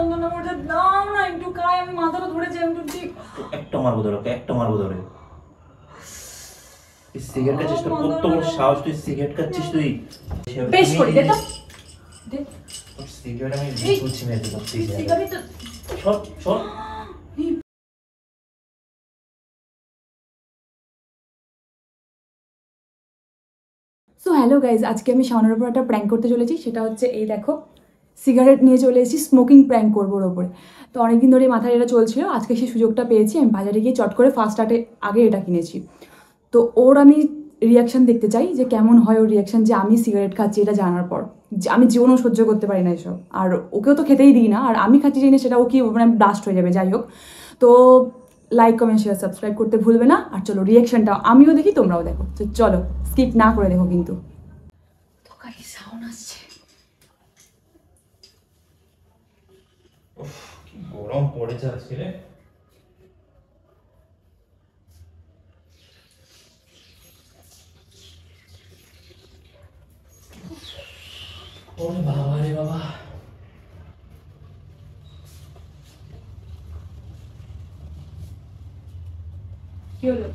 যন্ত্রণা করছে, দাও না একটু খাই, আমি মাথাটা ধরেছি, আমি একটু একটা মারবো ধরে, একটা মারবো ধরে। সিগারেট খাচ্ছিস? তোর কত বড় সাহস, তুই সিগারেট খাচ্ছিস? তুই বেশ করি দে তো, দে সিগারেট। আমি বুঝছি না তুই সিগারেট সব সব। সো হ্যালো গাইজ, আজকে আমি শাওনের উপর একটা প্র্যাঙ্ক করতে চলেছি। সেটা হচ্ছে এই দেখো, সিগারেট নিয়ে চলে এসেছি, স্মোকিং প্র্যাঙ্ক করবো ওর ওপরে। তো অনেকদিন ধরে মাথায় এটা চলছিল, আজকে সেই সুযোগটা পেয়েছি। আমি বাজারে গিয়ে চট করে ফার্স্ট আর্টে আগে এটা কিনেছি। তো ওর আমি রিয়াকশান দেখতে চাই যে কেমন হয় ওর রিয়াকশান, যে আমি সিগারেট খাচ্ছি এটা জানার পর। যে আমি জীবনেও সহ্য করতে পারি না এসব, আর ওকেও তো খেতেই দিই না, আর আমি খাচ্ছি জানি না সেটা ও কি মানে ব্লাস্ট হয়ে যাবে। যাই হোক, তো লাইক কমেন্ট শেয়ার সাবস্ক্রাইব করতে ভুলবে না। আর চলো রিয়াকশানটা আমিও দেখি, তোমরাও দেখো। তো চলো স্কিপ না করে দেখো কিন্তু। তরকারি সাউন্ড আসছে। কি গরম পড়েছে আজকে রে। ওরে বাবা রে বাবা। কি হলো?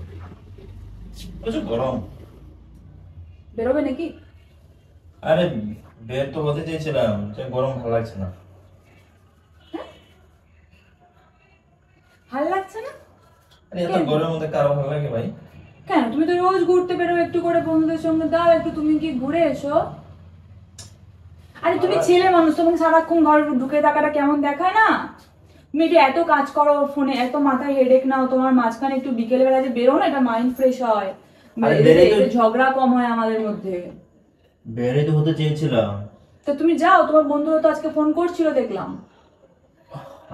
প্রচুর গরম। বেরোবে নাকি? আরে বের তো হতে চেয়েছিলাম, যে গরম ভালো লাগছে না। ভালো লাগছে না? আরে এত গরমের মধ্যে কারো ভালো লাগে ভাই? কেন? তুমি তো রোজ ঘুরতে বেরো একটু করে বন্ধুদের সঙ্গে, দাও একটু তুমি কি ঘুরে এসো। আরে তুমি ছেলে মানুষ, তোমাকে সারাক্ষণ ঘরে ঢুকে থাকাটা কেমন দেখায় না? তুমি একটু এত কাজ করো, ফোনে এত মাথায় হেডেক নাও, তোমার মাঝখানে একটু বিকেল বেলা যে বেরো না, এটা মাইন্ড ফ্রেশ হয়, ঝগড়া কম হয় আমাদের মধ্যে। বেরে তো হতে চেয়েছিলাম। তো তুমি যাও, তোমার বন্ধুরা তো আজকে ফোন করছিল দেখলাম।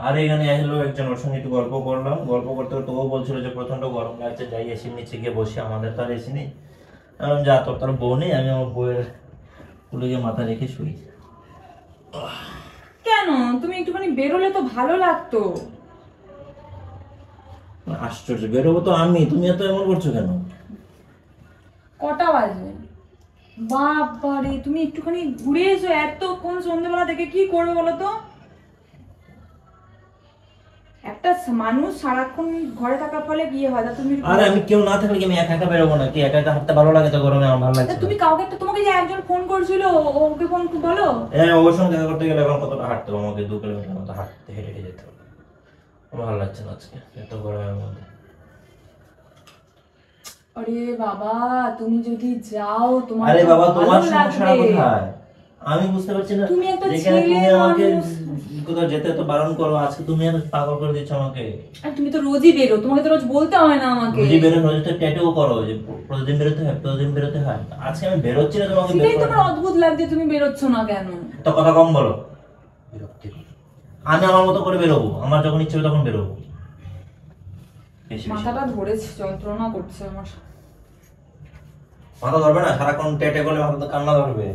আর এখানে এলো একজন, ওর সঙ্গে একটু গল্প করলাম। গল্প করতে করতে ও বলছিল যে প্রচন্ড গরম লাগছে, যাই এসির নিচে গিয়ে বসে। আমাদের তো আর এসি নেই। আমি যা, তোর বউ নেই, আমি আমার বউয়ের কুলে গিয়ে মাথা রেখে শুই। কেন? তুমি একটুখানি বেরোলে তো ভালো লাগতো। আশ্চর্য, বেরোবো তো আমি, তুমি এত এমন করছো কেন? কটা বাজে? বাবারে, তুমি একটুখানি ঘুরে এসো। এতক্ষণ সন্ধ্যেবেলা থেকে কি করবে বলো তো? একটা মানুষ সারাক্ষণ ঘরে থাকার ফলে কি হয়? তুমি আরে আমি কেউ না থাকলে কি আমি একা একা বেরোবো নাকি? একা একা হাঁটতে ভালো লাগে তো, গরমে আমার ভালো লাগছে। তুমি কাউকে একটা, তোমাকে যে একজন ফোন করছিল, ওকে ফোন বলো। হ্যাঁ, ওর সঙ্গে দেখা করতে গেলে এখন কতটা হাঁটতে হবে আমাকে, 2 কিলোমিটার মতো হাঁটতে, হেঁটে হেঁটে যেতে হবে। আমার ভালো লাগছে না আজকে এত গরমের মধ্যে। আরে বাবা, তুমি যদি যাও তোমার, আরে বাবা, তোমার সমস্যাটা কোথায়? আমি বুঝতে পারছি না। তুমি একটা যেখানে ছেলে তুমি আমাকে মানুষ, কোথাও যেতে তো বারণ করো, আজকে তুমি এত পাগল করে দিচ্ছ আমাকে। আর তুমি তো রোজই বেরো, তোমাকে তো রোজ বলতে হয় না আমাকে। রোজই বেরো, রোজ তো ট্যাটুও করো যে প্রতিদিন বেরোতে হয়, প্রতিদিন বেরোতে হয়। আজকে আমি বেরোচ্ছি না, তোমাকে সেটাই তোমার অদ্ভুত লাগছে, তুমি বেরোচ্ছ না কেন? তো কথা কম বলো। বিরক্তিকর। আমি আমার মতো করে বেরোবো, আমার যখন ইচ্ছে হবে তখন বেরোবো। মাথাটা ধরেছে, যন্ত্রণা করছে আমার। মাথা ধরবে না? সারাক্ষণ টেটে করলে মাথা তো কান্না ধরবে।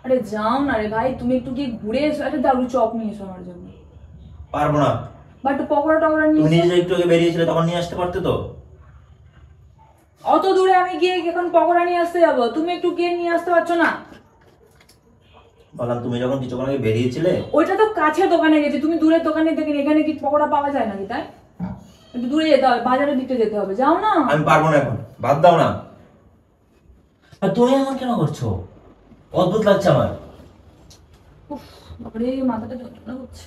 আরে যাও না রে ভাই, তুমি একটু গিয়ে ঘুরে এসো। একটা দারু চপ নিয়ে এসো আমার জন্য। পারবো না। বা একটু পকোড়া টকোড়া নিয়ে তুমি এসো। নিজে একটু আগে বেরিয়েছিলে, তখন নিয়ে আসতে পারতে তো। অত দূরে আমি গিয়ে এখন পকোড়া নিয়ে আসতে যাবো? তুমি একটু গিয়ে নিয়ে আসতে পারছো না? বললাম তুমি যখন কিছুক্ষণ আগে বেরিয়েছিলে। ওইটা তো কাছের দোকানে গেছি, তুমি দূরের দোকানে থেকে এখানে কি পকোড়া পাওয়া যায় নাকি? তাই একটু দূরে যেতে হবে, বাজারের দিকটা যেতে হবে। যাও না। আমি পারবো না এখন, বাদ দাও না। আর তুমি এমন কেন করছো? অদ্ভুত লাগছে আমার। উফ, বাবারে, মাথাটা যন্ত্রণা করছে।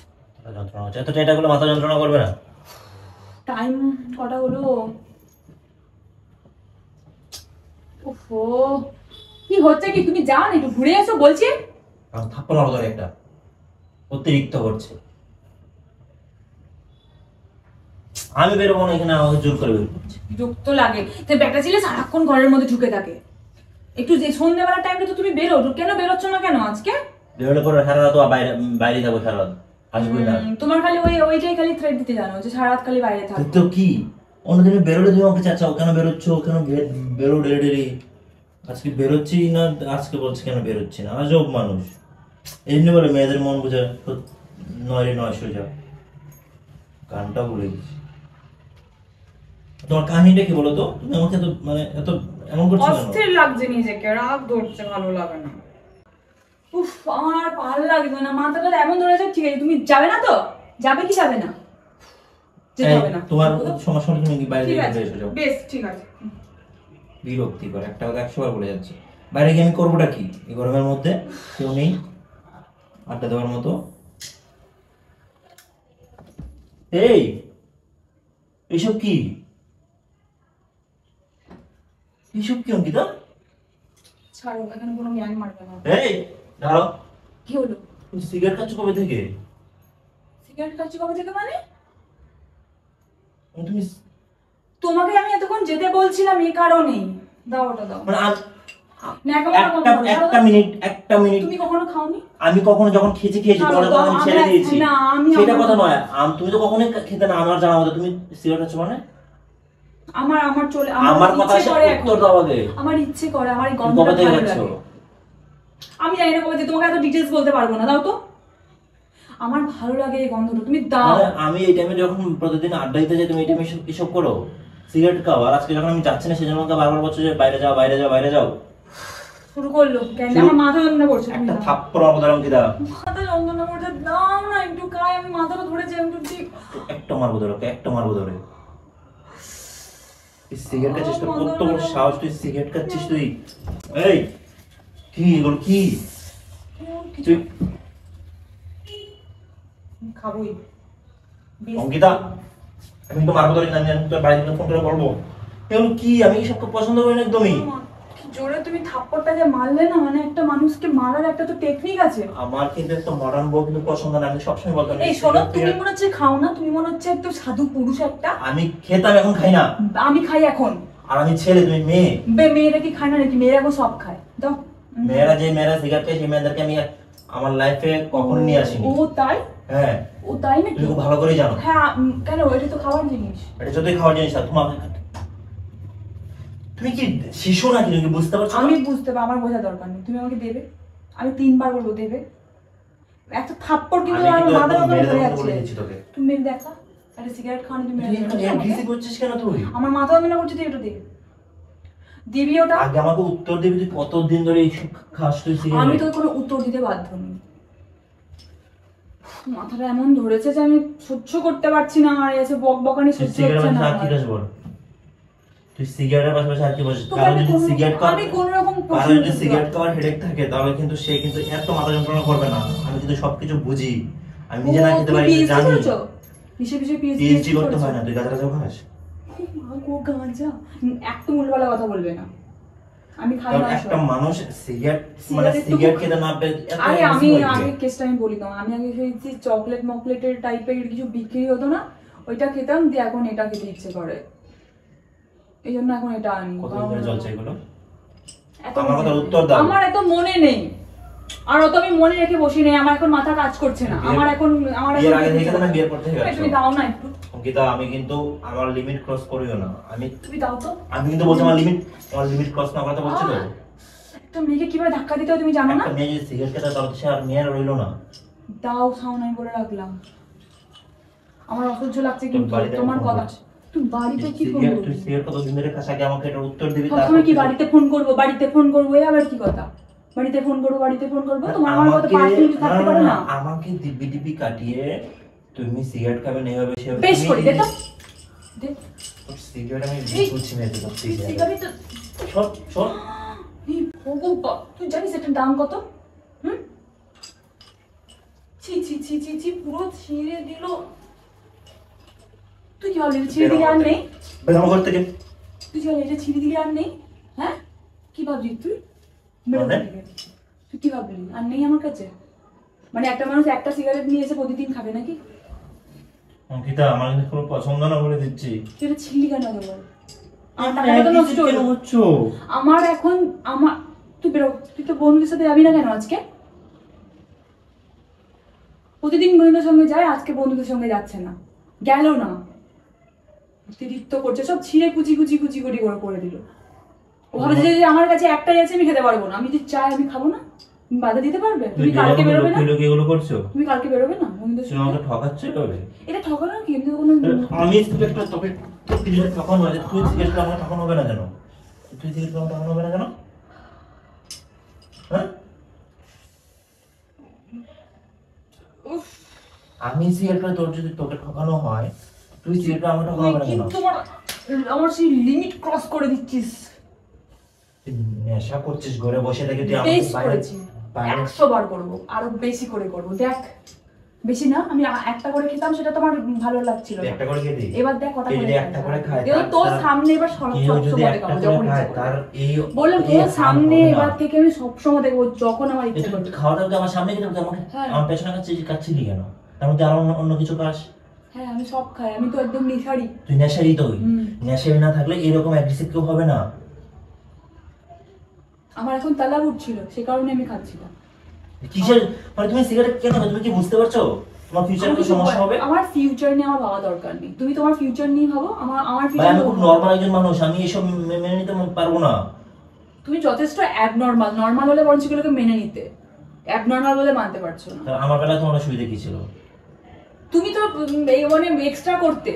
যন্ত্রণা হচ্ছে এত টেটা করলে মাথা যন্ত্রণা করবে না? টাইম কটা হলো? ওহো, কি হচ্ছে কি? তুমি যাও না, একটু ঘুরে এসো বলছি। থাপ্পড় মারো ধরে একটা, অতিরিক্ত করছে। আমি বেরোবো না, এখানে আমাকে জোর করে বের করছে। যুক্ত লাগে তো, ব্যাটা ছেলে সারাক্ষণ ঘরের মধ্যে ঢুকে থাকে। একটু যে সন্ধ্যাবেলার টাইমটা তো তুমি বেরো, কেন বেরোচ্ছ না কেন আজকে? বেরোলে পরে সারা রাত বাইরে বাইরে যাবো, সারা রাত আসবোই না। তোমার খালি ওইটাই খালি থ্রেড দিতে জানো, যে সারা রাত খালি বাইরে থাকো। তো কি অন্যদিন বেরোলে তুমি আমাকে চাচ্ছাও, কেন বেরোচ্ছ, কেন বেরো ডেলি ডেলি? আজকে বেরোচ্ছি না, আজকে বলছি কেন বেরোচ্ছি না। আজব মানুষ। এমনি বলে মেয়েদের মন বোঝা নয় রে নয় সোজা, গানটা বলে দিচ্ছি। তোমার কাহিনীটা কি বলো তো? তুমি আমাকে এত মানে এত এমন করছো কেন? অস্থির লাগছে নিজেকে, রাগ ধরছে, ভালো লাগে না। উফ আমার ভালো লাগবে না, মাথাটা এমন ধরেছে। ঠিক আছে তুমি যাবে না তো? যাবে কি যাবে না? যেতে হবে না তোমার সমস্যা হলে তুমি বাইরে ঠিক গিয়ে আছে এসে যাও। বেশ ঠিক আছে। বিরক্তিকর, একটা কথা 100 বার বলে যাচ্ছে। বাইরে গিয়ে আমি করবোটা কি এই গরমের মধ্যে? কেউ নেই আড্ডা দেওয়ার মতো। এই এইসব কি, এইসব কি অঙ্কিতা? ছাড়ো, এখানে কোনো জ্ঞান মারবে না। এই দাঁড়াও, কি হলো? তুমি সিগারেট খাচ্ছ কবে থেকে? সিগারেট খাচ্ছি কবে থেকে মানে? তুমি তোমাকে আমি এতক্ষণ যেতে বলছিলাম এই কারণেই। দাও ওটা দাও। মানে একটা মিনিট তুমি কখনো খাওনি? আমি কখনো যখন খেয়েছি পরে তো আমি ছেড়ে দিয়েছি। না আমি সেটা কথা নয়, তুমি তো কখনোই খেতে না, আমার জানা মতো তুমি সিগারেট খাচ্ছ মানে? আমার চলে আমার কথা ইচ্ছে করে উত্তর দাও আগে। আমার ইচ্ছে করে, আমার এই তুমি গন্ধটা কবে থেকে ভালো খাচ্ছ? লাগে। আমি জানি না কবে থেকে, তোমাকে এত ডিটেইলস বলতে পারবো না, দাও তো। আমার ভালো লাগে এই গন্ধটা, তুমি দাও। মানে আমি এই টাইমে যখন প্রতিদিন আড্ডা দিতে যাই তুমি এই টাইমে এসব করো, সিগারেট খাও। আর আজকে যখন আমি যাচ্ছি না সেজন্য আমাকে বারবার বলছো যে বাইরে যাও বাইরে যাও বাইরে যাও। শুরু করলো কেন? আমার মাথা যন্ত্রণা করছে। একটা থাপ্পড় মারবো কি দাও? মাথা যন্ত্রণা করছে, দাও না একটু খাই। আমি মাথাটা ধরেছি একটু ঠিক। একটা মারবো ধরে, একটা মারবো ধরে। তুই সিগারেট খাচ্ছিস? তোর কত বড় সাহস, তুই সিগারেট খাচ্ছিস তুই? এই কি এগুলো কি? তুই খাবোই অঙ্কিতা, আমি তো মারবো ধরে, জানি আমি তোর বাড়িতে ফোন করে বলবো এগুলো কি। আমি এসব পছন্দ করি না একদমই। জোরে তুমি থাপ্পড়টা যে মারলে না, মানে একটা মানুষকে মারার একটা তো টেকনিক আছে। আমার কিন্তু একটা মডার্ন বউ কিন্তু পছন্দ না, আমি সবসময় বলতাম। এই শোনো, তুমি মনে হচ্ছে খাও না, তুমি মনে হচ্ছে একটু সাধু পুরুষ একটা। আমি খেতাম, এখন খাই না। আমি খাই এখন। আর আমি ছেলে, তুমি মেয়ে। মেয়েরা কি খায় না নাকি? মেয়েরা এখন সব খায়। দাও। মেয়েরা সিগারেট খায়, সেই মেয়েদেরকে আমি আমার লাইফে কখনো নিয়ে আসিনি। ও তাই? হ্যাঁ ও তাই নাকি? তুমি খুব ভালো করে জানো। হ্যাঁ কেন? এটা তো খাওয়ার জিনিস। এটা যতই খাওয়ার জিনিস আর তোমার, তুমি কি শিশু নাকি? তুমি কি বুঝতে পারছো না? আমি বুঝতে পারবো, আমার বোঝা দরকার নেই। তুমি আমাকে দেবে? আমি 3 বার বলবো দেবে। একটা থাপ্পড় কিন্তু আমি আমার কিন্তু মাথা একদম ধরে মেরে দেবো বলে যাচ্ছে। দিচ্ছি তোকে। তুমি মেরে দেখা, একটা সিগারেট খাওয়ানি তুমি মেরে তুই দেখা। ঘিসি করছিস কেন তুই? আমার মাথা যন্ত্রণা করছে, তুই এটা দে। দিবি ওটা? আগে আমাকে উত্তর দিবি, তুই কতদিন ধরে এইসব খাস তুই সিগারেট? আমি তো কোনো উত্তর দিতে বাধ্য নই। মাথাটা এমন ধরেছে যে আমি সহ্য করতে পারছি না। আর এসে বকবকানি তুই সহ্য সিগারেট হচ্ছে না আর কি আমার। খাস বল? তুই সিগারেটের পাশাপাশি আর কি বসিস? তোকে কারণ আমি যদি কোনো- সিগারেট খাওয়ার, আমি কোনো রকম কারণ প্রশ্ন যদি করতে সিগারেট পারবো না। খাওয়ার হেডেক থাকে তাহলে কিন্তু সে কিন্তু এত মাথা যন্ত্রণা করবে না। আমি কিন্তু সবকিছু বুঝি, আমি নিজে না খেতে পারি, PhD জানি। করেছো? কিসে কিসে PhD পিএইচডি করতে করেছো? হয় না, তুই গাঁজা টাজা খাস? মা গো, গাঁজা। একদম উল্টোপাল্টা কথা বলবে না। আমি খাই কারণ না একটা এসব। মানুষ সিগারেট সিগারেট তো- সিগারেট খেতে না পেরে এত আরে easy হয়ে আমি যায়। কেসটা আমি বলি না। আমি আগে সেই যে চকলেট মকলেটের টাইপের কিছু বিক্রি হতো না, ওইটা খেতাম দিয়ে এখন এটা খেতে ইচ্ছে করে। এই জন্য এখন এটা আনি। কতদিন ধরে চলছে এগুলো? এত আমার মনে কথার নেই। উত্তর দাও। আমার এত মনে নেই, আর অত আমি মনে রেখে বসি নেই। আমার এখন মাথা কাজ করছে না। আমার এখন বিয়ের আগে থেকে না বিয়ের পর থেকে এই, তুমি দাও না একটু। অঙ্কিতা, আমি কিন্তু আমার লিমিট ক্রস করিও না। তুমি দাও তো। আমি কিন্তু বলছি আমার লিমিট ক্রস না করতে বলছি তো। একটা মেয়েকে কিভাবে ধাক্কা দিতে হয় তুমি জানো না? একটা মেয়ে যদি সিগারেট খেতে তাহলে সে আর মেয়ের রইলো না। দাও, সাউন্ড আমি বলে রাখলাম। আমার অসহ্য লাগছে তোর কিন্তু বাড়িতে তোমার ফোন কথা। করছি। তুই বাড়িতে কি ফোন তুই করবি? সিগারেট কতদিন ধরে খাস, আগে আমাকে এটার উত্তর দিবি। সবসময় কি বাড়িতে ফোন করবো বাড়িতে ফোন করবো, এই আবার কি কথা? বাড়িতে ফোন করবো বাড়িতে ফোন করবো, তোমার আমার কথা 5 মিনিট থাকতে পারে না? আমাকে দিব্যি দিব্যি কাটিয়ে তুমি সিগারেট খাবে না এভাবে সেভাবে। বেশ করি দে তো, দে। সিগারেট আমি এই, বুঝছি না তো তুই সিগারেট তো- ছোট ছোট। এই ভগবান, তুই জানিস এটার দাম কত? হুম? ছি ছি ছি ছি ছি, পুরো ছিঁড়ে দিল। তুই কি ভাবলি এটা ছিঁড়ে দিলে আর নেই? বেরোনো ঘর থেকে। তুই কি ভাবলি এটা ছিঁড়ে দিলে আর নেই? হ্যাঁ, কি ভাবলি তুই? মানে? তুই কি ভাবলি আর নেই আমার কাছে? মানে একটা মানুষ একটা সিগারেট নিয়ে এসে প্রতিদিন খাবে নাকি? অঙ্কিতা, আমার কিন্তু খুব পছন্দ না বলে দিচ্ছি। তুই এটা ছিঁড়লি কেন বল? আমার টাকাটা তো নষ্ট হলো। আমার এখন তুই বেরো। তুই তো বন্ধুদের সাথে যাবি না কেন আজকে? প্রতিদিন বন্ধুদের সঙ্গে যায়, আজকে বন্ধুদের সঙ্গে যাচ্ছে না, গেল না। অতিরিক্ত করছে, সব ছিঁড়ে কুচি কুচি কুচি কুচি করে করে দিল। ও ভাবছে যে আমার কাছে একটাই আছে, আমি খেতে পারবো না। আমি যদি চাই আমি খাবো না, তুমি বাধা দিতে পারবে? তুমি কালকে বেরোবে না? এগুলো করছো? তুমি কালকে বেরোবে না বন্ধুদের তুমি সঙ্গে? আমাকে ঠকাচ্ছ এভাবে? এটা ঠকানো কি? এমনি তো কোনো আমি তোকে কিছু ঠকানো হবে, তুই সিগারেট খাওয়া আমাকে ঠকানো হবে না কেন? তুই সিগারেট খাওয়া ঠকানো হবে না কেন? হ্যাঁ, উফ, আমি সিগারেটটা তোর যদি তোকে ঠকানো হয়, তুই সিগারেটটা আমাকে ঠকানো না কেন? কিন্তু আমার সেই লিমিট ক্রস করে দিচ্ছিস। তুই নেশা করছিস ঘরে বসে থেকে, তুই আমাকে বেশ বাইরে করেছি, 100 বার করবো, আরো বেশি করে করবো। দেখ, বেশি না, আমি একটা করে খেতাম, সেটা তোমার ভালো লাগছিল না। একটা করে খেতে, এবার দেখ কটা করে একটা করে খায়, তোর সামনে এবার সব সময় দেখাবো, যখন ইচ্ছে করবে। তার এই বললাম তোর সামনে এবার থেকে আমি সব সময় দেখবো, যখন আমার ইচ্ছে করবে। খাওয়াটা আমার সামনে খেতে হবে, আমাকে হ্যাঁ। আমার পেছনে কাচ্ছিলি কেন? তার মধ্যে আরো অন্য কিছু খাস? হ্যাঁ, আমি সব খাই, আমি তো একদম নেশারি। তুই নেশারি তো, নেশারি না থাকলে এরকম অ্যাগ্রেসিভ কেউ হবে না। আমার এখন তালা উঠছিল, সে কারণে আমি খাচ্ছিলাম। কিসের মানে তুমি সিগারেট কেন? তুমি কি বুঝতে পারছো তোমার ফিউচারে কোনো সমস্যা হবে? আমার ফিউচার নিয়ে আমার ভাবা দরকার নেই, তুমি তোমার ফিউচার নিয়ে ভাবো, আমার ভাই ফিউচার। আমি খুব নরমাল একজন মানুষ, আমি এসব মেনে নিতে পারবো না। তুমি যথেষ্ট অ্যাবনর্মাল, নর্মাল হলে বরঞ্চ এগুলোকে মেনে নিতে, অ্যাবনর্মাল বলে মানতে পারছো না। আমার বেলায় তোমার অসুবিধা কি ছিল? তুমি তো মানে এক্সট্রা করতে।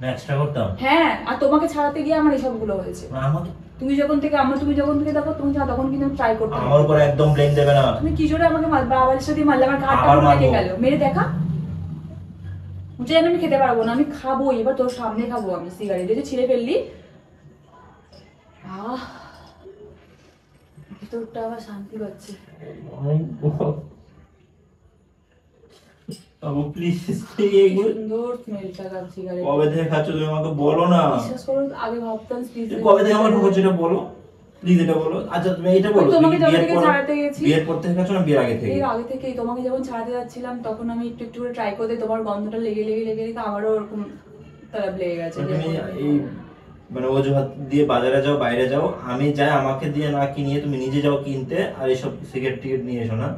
না এক্সট্রা করতাম? হ্যাঁ, আর তোমাকে ছাড়াতে গিয়ে আমার এসবগুলো হয়েছে। আমাকে তুমি যখন থেকে দেখো তুমি তখন কিন্তু ট্রাই করতে। আমার উপরে একদম ব্লেম দেবে না। তুমি কি জোরে আমাকে বাবার সাথে মারলে, আমার ঘাটটা আবার কেটে মারবো। গেল, মেরে দেখা। যে আমি খেতে পারবো না, আমি খাবো, এবার তোর সামনে খাবো আমি সিগারেট, যে ছিঁড়ে ফেললি। ভিতরটা আবার শান্তি পাচ্ছে। বাবু প্লিজ সুন্দর স্মেলটা গাছ সিগারেট। কবে থেকে খাচ্ছ তুমি আমাকে বলো না। বিশ্বাস করো, আগে ভাবতাম কবে থেকে আমার ঢুকেছে এটা বলো, প্লিজ এটা বলো। আচ্ছা তুমি এটা বলো, তোমাকে যখন থেকে ছাড়াতে গেছি, বিয়ের পর থেকে খাচ্ছ না বিয়ের আগে থেকে? এর আগে থেকেই তোমাকে যখন ছাড়াতে যাচ্ছিলাম, তখন আমি একটু একটু করে ট্রাই করতে, তোমার গন্ধটা লেগে লেগে লেগে লেগে আমারও ওরকম তারা লেগে গেছে। তুমি এই মানে অজুহাত দিয়ে বাজারে যাও, বাইরে যাও, আমি যাই আমাকে দিয়ে না কিনিয়ে তুমি নিজে যাও কিনতে, আর এইসব সিগারেট টিকেট নিয়ে এসো না।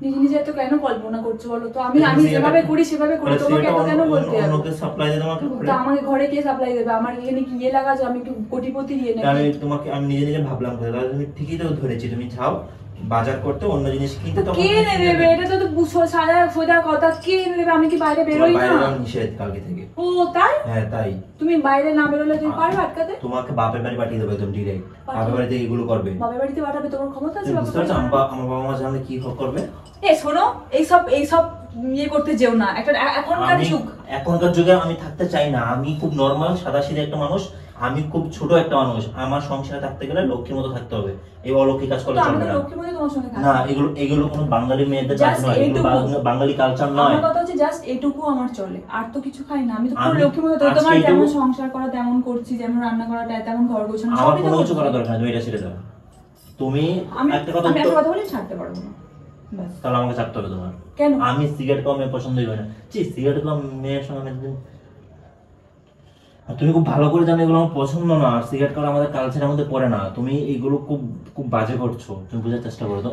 নিজে নিজে তো কেন কল্পনা করছো বলো তো? আমি যেভাবে করি সেভাবে করি, তোমাকে এত কেন বলতে হবে? অন্যকে সাপ্লাই দিতে তোমাকে তো আমাকে ঘরে কে সাপ্লাই দেবে? আমার এখানে কি ইয়ে লাগা, আমি একটু কোটিপতি দিয়ে আমি নাকি? তোমাকে আমি নিজে নিজে ভাবলাম কথা, তাহলে তুমি ঠিকই তো ধরেছি, তুমি যাও বাজার করতে, অন্য জিনিস কিনতে, তখন কে এনে দেবে? এটা তো সাদা সোজা কথা, কে এনে দেবে? আমি কি বাইরে বেরোই না? বাইরে যাওয়া নিষেধ কালকে থেকে। ও তাই? হ্যাঁ তাই। তুমি বাইরে না বেরোলে তুমি পারবে আটকাতে? তোমাকে বাপের বাড়ি পাঠিয়ে দেবো একদম ডিরেক্ট, বাপের বাড়িতে এগুলো করবে। বাপের বাড়িতে পাঠাবে? তোমার ক্ষমতা আছে? তুমি বুঝতে পারছো আমার বাবা মা জানলে কি করবে? শোনো, এইসব ইয়ে করতে যেও না, একটা এখনকার যুগ। এখনকার যুগে আমি থাকতে চাই না, আমি খুব নরমাল সাদাসিধে একটা মানুষ, আমি খুব ছোট একটা মানুষ, আমার সংসারে থাকতে গেলে লক্ষ্মীর মতো থাকতে হবে, এই অলৌকিক কাজ করলে চলবে না। লক্ষ্মীর মতো তোমার সঙ্গে না এগুলো কোনো বাঙালি মেয়েদের কাজ নয়, এগুলো বাঙালি কালচার নয়। আমার কথা হচ্ছে জাস্ট এটুকু আমার চলে, আর তো কিছু খাই না আমি, তো পুরো লক্ষ্মীর মতো। তোমার যেমন সংসার করা তেমন করছি, যেমন রান্না করা তেমন ঘর গোছানো, আমার কোনো কিছু করা দরকার নেই, তুমি এটা ছেড়ে দাও। তুমি একটা কথা বলে ছাড়তে পারবো না, তাহলে আমাকে চাপতে হবে তোমার। কেন? আমি সিগারেট কম পছন্দই করি না, সিগারেট কম মেয়ের সঙ্গে। তুমি খুব ভালো করে জানো এগুলো আমার পছন্দ না, আর সিগারেট করা আমাদের কালচারের মধ্যে পড়ে না। তুমি এগুলো খুব খুব বাজে করছো, তুমি বোঝার চেষ্টা করো তো।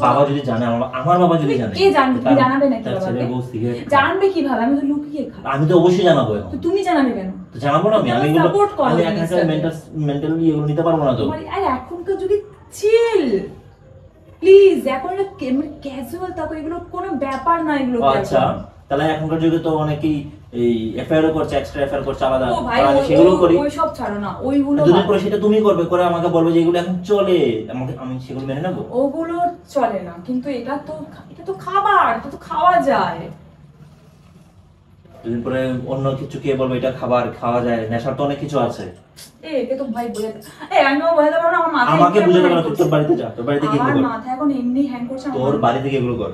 বাবা যদি জানে, আমার বাবা যদি জানে, কে জানবে? তুমি জানাবে নাকি বাবাকে? জানবে কিভাবে? আমি তো লুকিয়ে খাই। আমি তো অবশ্যই জানাবো। তো তুমি জানাবে কেন? তো জানাবো না, আমি এগুলো আমি একার মেন্টালি এগুলো নিতে পারবো না তো। আরে এখনকার যুগে চিল প্লিজ, এখন ক্যাজুয়াল থাকো, এগুলো কোনো ব্যাপার না এগুলো। আচ্ছা তাহলে এখনকার যুগে তো অনেকেই এই এফআইআর করছে, এক্সট্রা এফআইআর করছে আলাদা, ও ভাই সেগুলো করি। ওই সব ছাড়ো না, ওইগুলো যদি করে সেটা তুমি করবে, করে আমাকে বলবে যে এগুলো এখন চলে, আমি সেগুলো মেনে নেব। ওগুলো চলে না, কিন্তু এটা তো খাবার, এটা তো খাওয়া যায়। দুদিন পরে অন্য কিছু কে বলবে এটা খাবার খাওয়া যায়, নেশার তো অনেক কিছু আছে। একে তো ভাই বলে আমিও বোঝাতে পারবো না, আমার মাথা আমাকে বুঝাতে পারো, তোর বাড়িতে যা, তোর বাড়িতে গিয়ে এগুলো কর। আমার মাথা এখন এমনি হ্যাং করছে। তোর বাড়ি থেকে এগুলো কর,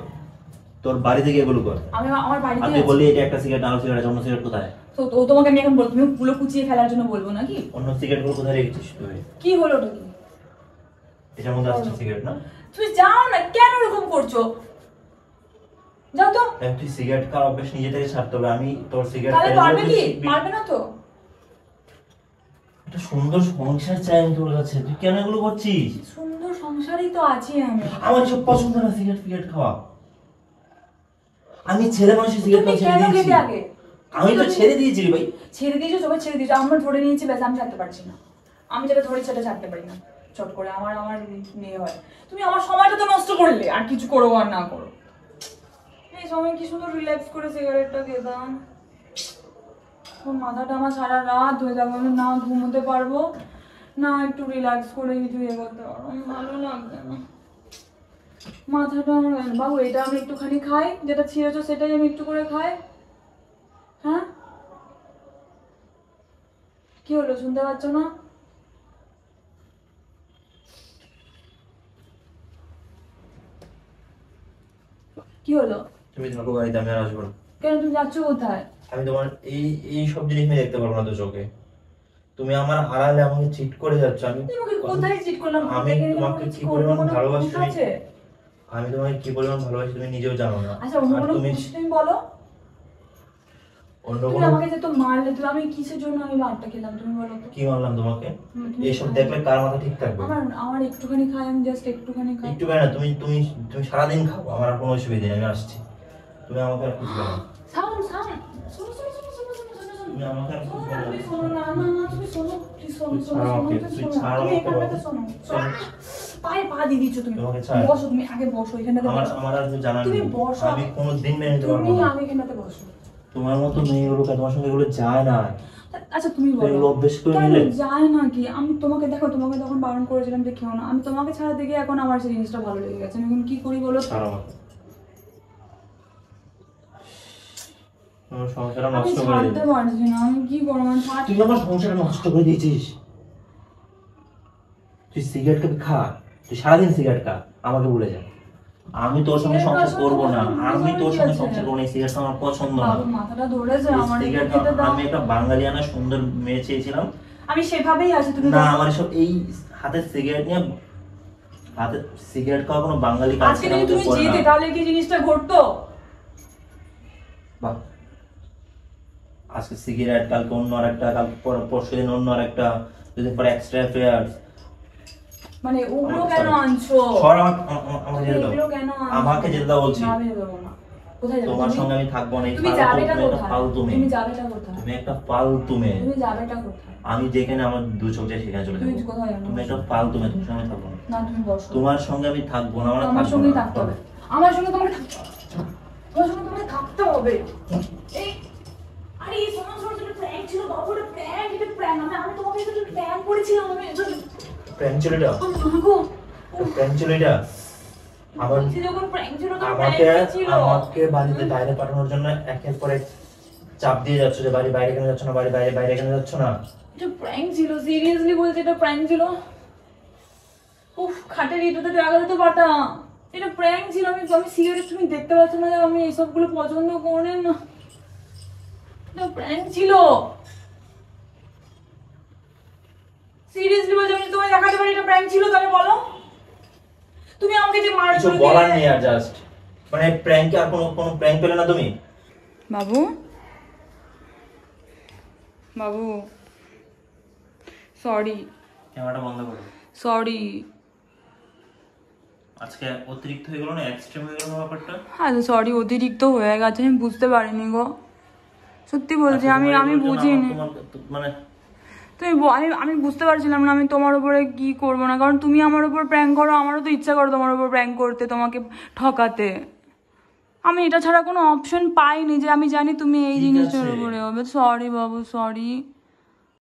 তোর বাড়ি থেকে এগুলো কর। আমি আমার বাড়িতে আপনি বললি এটা একটা সিগারেট, আরো সিগারেট, অন্য সিগারেট কোথায়? তো তোমাকে আমি এখন বলবো, তুমি পুরো কুচিয়ে ফেলার জন্য বলবো নাকি? অন্য সিগারেট গুলো কোথায় রেখেছিস তুই? কি হলো ওটা? কি এটার মধ্যে আসছে সিগারেট না? তুমি যাও না, কেন এরকম করছো? যাও তো। তুই সিগারেট খাওয়ার অভ্যাস নিজে থেকে ছাড়তে হবে। আমি তোর সিগারেট তাহলে পারবে কি? পারবে না তো। একটা সুন্দর সংসার চাই আমি তোর কাছে, তুই কেন এগুলো করছিস? সুন্দর সংসারই তো আছি আমি। আমার সব পছন্দ না সিগারেট ফিগারেট খাওয়া। আমি ছেলে মানুষের সিগারেট খাওয়া ছেড়ে দিয়েছি। আমি তো ছেড়ে দিয়েছি ভাই। ছেড়ে দিয়েছো, সবাই ছেড়ে দিয়েছো, আমরা ধরে নিয়েছি, ব্যাস আমি ছাড়তে পারছি না। আমি যেটা ধরে সেটা ছাড়তে পারি না চট করে, আমার মেয়ে হয়। তুমি আমার সময়টা তো নষ্ট করলে, আর কিছু করো আর না করো। এই সময় কি সুন্দর রিল্যাক্স করে সিগারেটটা খেতাম, মাথাটা আমার সারা রাত হয়ে যাবে, আমি না ঘুমোতে পারবো না, একটু রিল্যাক্স করে কিছু ইয়ে করতে পারবো, ভালো লাগবে না। মাথাটা আমার বাবু, এটা আমি একটুখানি খাই, যেটা ছিঁড়েছো সেটাই আমি একটু করে খাই। হ্যাঁ কি হলো, শুনতে পাচ্ছ না? কি হলো? তুমি থাকো বাড়িতে, আমি আর আসবো না। কেন, তুমি যাচ্ছ কোথায়? আমি তোমার এই এই সব জিনিস আমি দেখতে পারবো না তো চোখে। তুমি আমার হারালে আমাকে চিট করে যাচ্ছ। আমি তুমি আমাকে কোথায় চিট করলাম? আমি তোমাকে কি পরিমাণ ভালোবাসি তুমি, আছে? আমি তোমাকে কি পরিমাণ ভালোবাসি তুমি নিজেও জানো না। আচ্ছা অন্য আর কোনো তুমি তুমি বলো। অন্য তুমি কোনো আমাকে যে তো মারলে, তুমি আমি কিসের জন্য আমি মারটা খেলাম তুমি বলো তো? কি মানলাম তোমাকে? তুমি এইসব দেখলে কার মাথা ঠিক থাকবে? আমার আমার একটুখানি খাই, আমি জাস্ট একটুখানি খাই। একটু না, তুমি তুমি তুমি সারাদিন খাও, আমার আর কোনো অসুবিধা নেই, আমি আসছি। তুমি আমাকে আর খুঁজবে না। সাউন্ড সাউন্ড শোনো শোনো শোনো শোনো শোনো শোনো শোনো। তুমি আমাকে আর খুঁজবে না। তুমি শোনো না, না না তুমি শোনো, প্লিজ শোনো তুই শোনো ছাড় শোনো, আমাকে, তুমি তুই শোনো। ছাড় তুমি আমাকে এখানটাতে বাবা। শোনো। শোনো। পায়ে পা দিয়ে দিচ্ছ তুমি। তোমাকে ছাড়। বসো, তুমি আগে বসো এখানটাতে আমার বসো। আমার আর জানা তুমি নেই, বসো। আমি কোনোদিন মেনে নিতে পারবো তুমি না। আগে এখানটাতে বসো। তোমার মতো মেয়েগুলো তোমার সঙ্গে এগুলো যায় না। আচ্ছা তুমি বলো, এগুলো অভ্যেস করে কেন নিলে যায় না কি? আমি তোমাকে দেখো, তোমাকে তখন বারণ করেছিলাম যে খেও না, আমি তোমাকে ছাড়া দেখে এখন আমার সেই জিনিসটা ভালো লেগে গেছে। আমি এখন কি করি বলো তো? ছাড় আমাকে। আমার সংসারটা আমি নষ্ট করে ছাড়তে দিয়েছিস। পারছি না, আমি কি করবো? আমি তুই আমার সংসারটা নষ্ট করে দিয়েছিস। তুই সিগারেট খাবি, খা। তুই সারাদিন সিগারেট খা, আমাকে ভুলে যা। আমি তোর সঙ্গে সংসার করবো না। আমি তোর সঙ্গে সংসার করবো না। এই সিগারেট আমার পছন্দ না। বাবু মাথাটা ধরেছে আমার, সিগারেট খেতে দাও। আমি একটা বাঙালিয়ানা সুন্দর মেয়ে চেয়েছিলাম। আমি সেভাবেই আছি, তুমি না, দেখো। আমার সব এই হাতে সিগারেট নিয়ে, হাতে সিগারেট খাওয়া কোনো বাঙালি কাজ আজকে যদি তুমি যেতে তাহলে কি জিনিসটা ঘটতো? বাহ, আজকে সিগারেট, কালকে অন্য আর একটা, কাল পরশু দিন অন্য আর একটা, দুদিন পরে এক্সট্রা অ্যাফেয়ার্স। মানে ওগুলো কেন আনছো? সর, আমাকে যেতে দাও। এগুলো কেন আনছো? আমাকে যেতে দাও বলছি। না, আমি দেবো না। কোথায় যাবে তোমার তুমি? সঙ্গে আমি থাকবো না। এই তুমি ফালতু, যাবেটা তুমি একটা কোথায়? ফালতু মেয়ে। তুমি যাবেটা কোথায়? তুমি একটা ফালতু মেয়ে। তুমি যাবেটা কোথায়? আমি যেখানে আমার দু চোখ যায় সেখানে চলে তুমি যাবো। কোথায় যাবে? তুমি একটা ফালতু মেয়ে, তোমার সঙ্গে থাকবো না। না তুমি বসো। তোমার সঙ্গে আমি থাকবো না, আমার আমার থাকবো সঙ্গেই না। থাকতে হবে। আমার সঙ্গে তোমাকে থাকতে হবে। আমার সঙ্গে তোমাকে থাকতে হবে। এই আরে এই শোনো শোনো, এটা প্র্যাঙ্ক ছিল বাবু, এটা প্র্যাঙ্ক, এটা প্র্যাঙ্ক। আমি তোমাকে এটা প্র্যাঙ্ক করেছিলাম। আমি এটা প্র্যাঙ্ক ছিল এটা? গো প্র্যাঙ্ক ছিল এটা? আমার বলছি যখন প্র্যাঙ্ক ছিল তখন আমাকে প্র্যাঙ্ক ছিল। আমাকে বাড়িতে বাইরে পাঠানোর জন্য একের পর এক চাপ দিয়ে যাচ্ছ যে বাড়ি বাইরে কেন যাচ্ছ না, বাড়ি বাইরে বাইরে কেন যাচ্ছ না। এটা প্র্যাঙ্ক ছিল, সিরিয়াসলি বলছি এটা প্র্যাঙ্ক ছিল। উফ, খাটের এটাতে জায়গা দিতে পারতাম। এটা প্র্যাঙ্ক ছিল। আমি সিরিয়াস, তুমি দেখতে পাচ্ছ না যে আমি এসবগুলো পছন্দ করি না। এটা প্র্যাঙ্ক ছিল। সিরিয়াসলি বলছি, আমি তোমায় দেখাতে পারি এটা প্র্যাঙ্ক ছিল, তাহলে বলো। তুমি আমাকে যে মারছো, কিছু বলার নেই আর, জাস্ট মানে প্র্যাঙ্কে আর কোনো কোনো প্র্যাঙ্ক পেলে না তুমি? বাবু বাবু সরি, ক্যামেরাটা বন্ধ করো। সরি। আজকে অতিরিক্ত হয়ে গেল না, এক্সট্রিম হয়ে গেল না ব্যাপারটা। আচ্ছা সরি, অতিরিক্ত হয়ে গেছে, আমি বুঝতে পারিনি গো, সত্যি বলছি। আমি বুঝিনি। মানে তুমি আমি বুঝতে পারছিলাম না আমি তোমার উপরে কি করবো না, কারণ তুমি আমার উপর প্র্যাঙ্ক করো, আমারও তো ইচ্ছা করো তোমার উপর প্র্যাঙ্ক করতে, তোমাকে ঠকাতে। আমি এটা ছাড়া কোনো অপশন পাইনি যে আমি জানি তুমি এই ঠিক জিনিসটার আছে। উপরে হবে। সরি বাবু, সরি।